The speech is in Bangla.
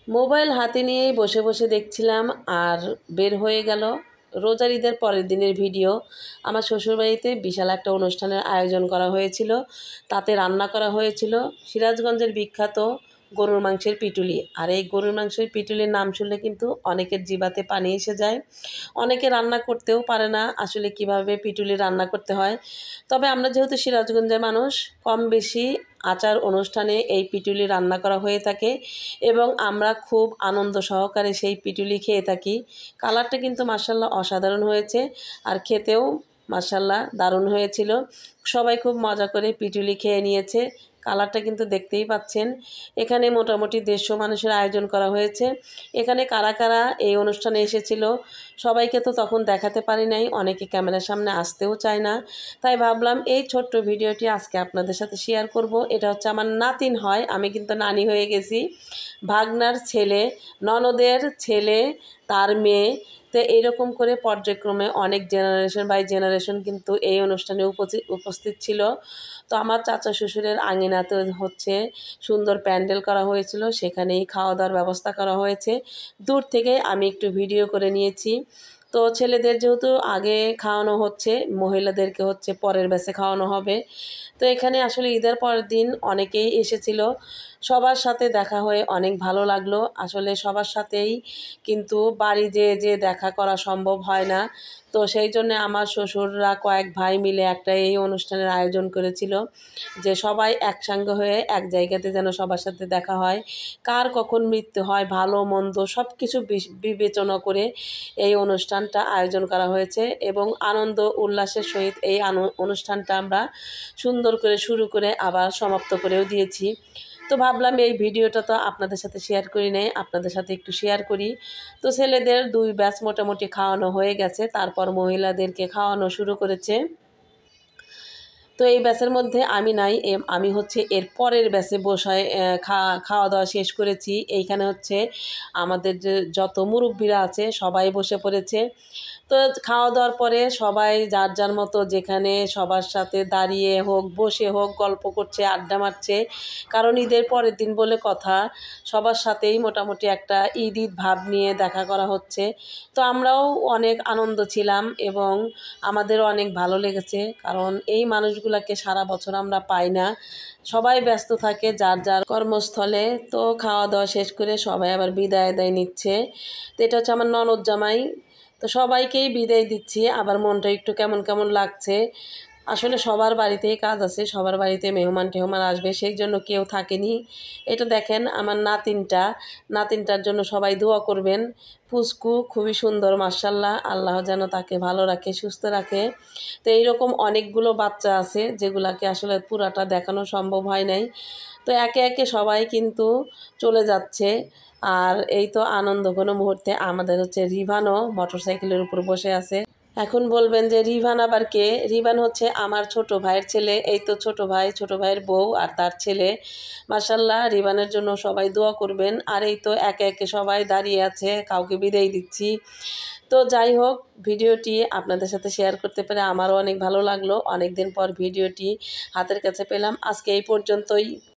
মোবাইল হাতে নিয়েই বসে বসে দেখছিলাম আর বের হয়ে গেল রোজার ঈদের পরের দিনের ভিডিও। আমার শ্বশুরবাড়িতে বিশাল একটা অনুষ্ঠানের আয়োজন করা হয়েছিল, তাতে রান্না করা হয়েছিল সিরাজগঞ্জের বিখ্যাত গরুর মাংসের পিটুলি। আর এই গরুর মাংসের পিটুলির নাম শুনলে কিন্তু অনেকের জিভাতে পানি এসে যায়। অনেকে রান্না করতেও পারে না আসলে কিভাবে পিটুলি রান্না করতে হয়। তবে আমরা যেহেতু সিরাজগঞ্জের মানুষ, কম বেশি আচার অনুষ্ঠানে এই পিটুলি রান্না করা হয়ে থাকে এবং আমরা খুব আনন্দ সহকারে সেই পিটুলি খেয়ে থাকি। কালারটা কিন্তু মাশাআল্লাহ অসাধারণ হয়েছে আর খেতেও মাশাআল্লাহ দারুণ হয়েছিল। সবাই খুব মজা করে পিটুলি খেয়ে নিয়েছে। কালারটা কিন্তু দেখতেই পাচ্ছেন। এখানে মোটামুটি 150 মানুষের আয়োজন করা হয়েছে। এখানে কারা কারা এই অনুষ্ঠানে এসেছিল সবাইকে তো তখন দেখাতে পারি নাই, অনেকে ক্যামেরার সামনে আসতেও চায় না। তাই ভাবলাম এই ছোট্ট ভিডিওটি আজকে আপনাদের সাথে শেয়ার করব। এটা হচ্ছে আমার নাতিন হয়, আমি কিন্তু নানি হয়ে গেছি। ভাগনার ছেলে, ননদের ছেলে, তার মেয়ে। তো এইরকম করে পর্যায়ক্রমে অনেক জেনারেশন বাই জেনারেশন কিন্তু এই অনুষ্ঠানে উপস্থিত ছিল। তো আমার চাচা শ্বশুরের আঙিনাতে হচ্ছে সুন্দর প্যান্ডেল করা হয়েছিল, সেখানেই খাওয়া দাওয়ার ব্যবস্থা করা হয়েছে। দূর থেকে আমি একটু ভিডিও করে নিয়েছি। তো ছেলেদের যেহেতু আগে খাওয়ানো হচ্ছে, মহিলাদেরকে হচ্ছে পরের ব্যাচে খাওয়ানো হবে। তো এখানে আসলে ঈদের পরের দিন অনেকেই এসেছিল, সবার সাথে দেখা হয়ে অনেক ভালো লাগলো। আসলে সবার সাথেই কিন্তু বাড়ি যেয়ে দেখা করা সম্ভব হয় না। তো সেই জন্য আমার শ্বশুররা কয়েক ভাই মিলে একটা এই অনুষ্ঠানের আয়োজন করেছিল যে সবাই একসঙ্গে হয়ে এক জায়গাতে যেন সবার সাথে দেখা হয়। কার কখন মৃত্যু হয়, ভালো মন্দ সব কিছু বিবেচনা করে এই অনুষ্ঠানটা আয়োজন করা হয়েছে এবং আনন্দ উল্লাসের সহিত এই অনুষ্ঠানটা আমরা সুন্দর করে শুরু করে আবার সমাপ্ত করেও দিয়েছি। তো ভাবলাম এই ভিডিওটা তো আপনাদের সাথে শেয়ার করি নাই, আপনাদের সাথে একটু শেয়ার করি। তো ছেলেদের 2 ব্যাচ মোটামুটি খাওয়ানো হয়ে গেছে, তারপর মহিলাদেরকে খাওয়ানো শুরু করেছে। তো এই ব্যাচের মধ্যে আমি নাই, আমি হচ্ছে এর পরের ব্যাচে বসায় খাওয়া দাওয়া শেষ করেছি। এইখানে হচ্ছে আমাদের যে যত মুরব্বীরা আছে সবাই বসে পড়েছে। তো খাওয়া দাওয়ার পরে সবাই যার যার মতো যেখানে সবার সাথে দাঁড়িয়ে হোক বসে হোক গল্প করছে, আড্ডা মারছে। কারণ ঈদের পরের দিন বলে কথা, সবার সাথেই মোটামুটি একটা ঈদ ঈদ ভাব নিয়ে দেখা করা হচ্ছে। তো আমরাও অনেক আনন্দ ছিলাম এবং আমাদেরও অনেক ভালো লেগেছে, কারণ এই মানুষগুলোকে সারা বছর আমরা পাই না। সবাই ব্যস্ত থাকে যার যার কর্মস্থলে। তো খাওয়া দাওয়া শেষ করে সবাই আবার বিদায় নিচ্ছে। তো এটা হচ্ছে আমার ননদ জামাই। তো সবাইকেই বিদায় দিচ্ছি, আবার মনটা একটু কেমন কেমন লাগছে। আসলে সবার বাড়িতেই কাজ আছে, সবার বাড়িতে মেহমান টেহমান আসবে, সেই জন্য কেউ থাকেনি। এটা দেখেন আমার নাতিনটার জন্য সবাই দোয়া করবেন। ফুসকু খুবই সুন্দর মাশাআল্লাহ, আল্লাহ যেন তাকে ভালো রাখে, সুস্থ রাখে। তো এইরকম অনেকগুলো বাচ্চা আছে যেগুলাকে আসলে পুরাটা দেখানো সম্ভব হয় নাই। তো একে একে সবাই কিন্তু চলে যাচ্ছে। আর এই তো আনন্দ কোনো মুহূর্তে আমাদের হচ্ছে রিভানও মোটরসাইকেলের উপর বসে আছে। এখন বলবেন যে রিভান আবার কে? রিভান হচ্ছে আমার ছোট ভাইয়ের ছেলে। এই তো ছোট ভাইয়ের বউ আর তার ছেলে। মাশাআল্লাহ, রিভানের জন্য সবাই দোয়া করবেন। আর এই তো একে একে সবাই দাঁড়িয়ে আছে, কাউকে বিদায় দিচ্ছি। তো যাই হোক, ভিডিওটি আপনাদের সাথে শেয়ার করতে পেরে আমারও অনেক ভালো লাগলো। অনেক দিন পর ভিডিওটি হাতের কাছে পেলাম। আজকে এই পর্যন্তই।